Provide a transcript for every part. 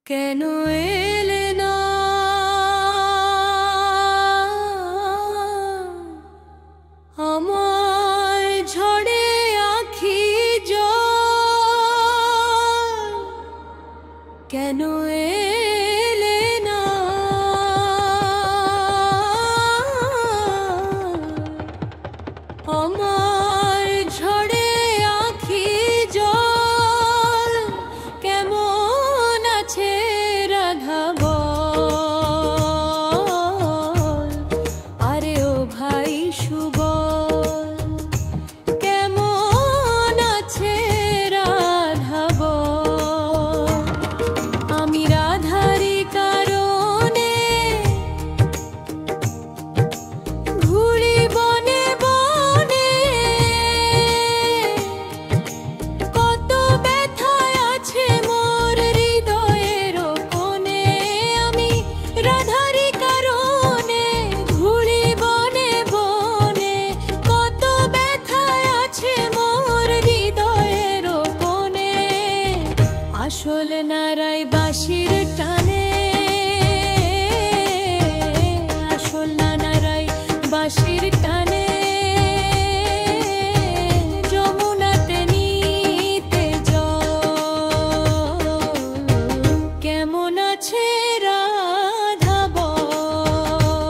কেন এলে না আমার ঝড়ে আখি জল, কেন এলে না আমার ঝড়ে আখি জল, কেমন আছে রাধা বল, আরে ও ভাই সুবল, কেমন আছে রাধা বল। আমি রাধারি কারণে ঘুরি বনে বনে, কত ব্যথায় আছে মোর হৃদয়ের কোণে। আমি রাধারি কারণে ঘুরি বনে বনে, কত ব্যথায় আছে মোর হৃদয়ের কোণে। আসল নারাই বাঁশির টানে, আসল নারাই বাঁশির টানে, যমুনাতে নিতে জল, কেমন আছে রাধা বল,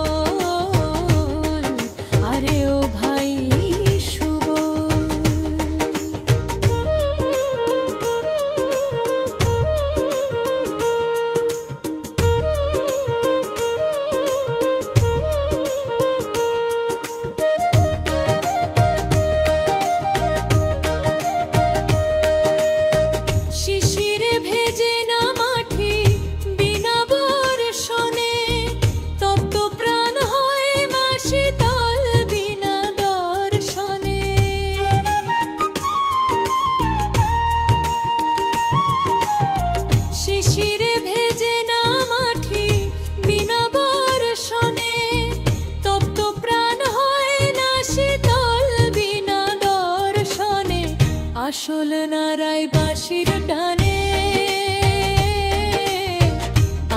আরে ও ভাই সুবল। শিশিরে ভেজে না মাটি বিনা বর্ষণে, তপ্ত প্রাণ হয় মা শীতল বিনা দর্শনে। শিশিরে ভেজে না মাটি বিনা বর্ষণে, তপ্ত প্রাণ হয় না শীতল বিনা দর্শনে। আসল নারাই বাঁশির টানে,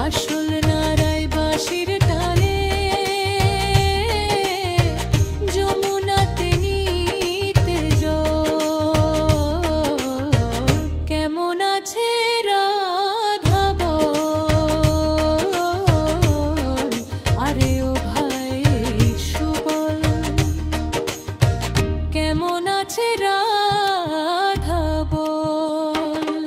আসল নারাই বাঁশির টানে, যমুনাতে নিতে জল, কেমন আছে রাধা বল, আরে ও ভাই সুবল, কেমন আছে রাধা বল।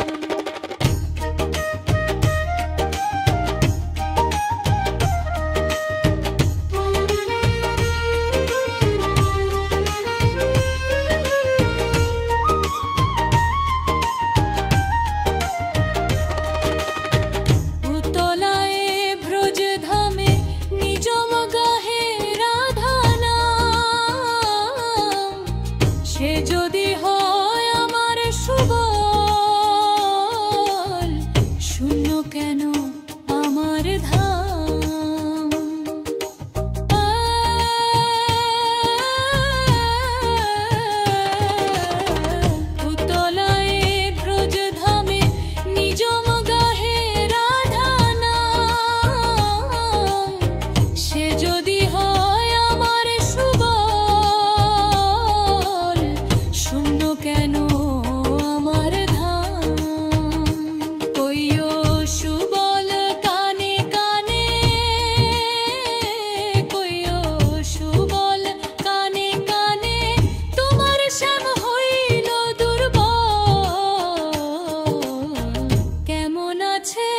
উতলায় ব্রজধামে নিজম গাহে রাধা নাম, সে যদি হয় আমার সুবল, শূন্য কেন আমার ধাম। উতলায় ব্রজধামে নিজম গাহে রাধা নাম, সে যদি হয় আমার সুবল, শূন্য কেন আমার ধাম। কইও সুবল কানে কানে, কইও সুবল কানে কানে, তোমার শ্যাম হইল দুর্বল, কেমন আছে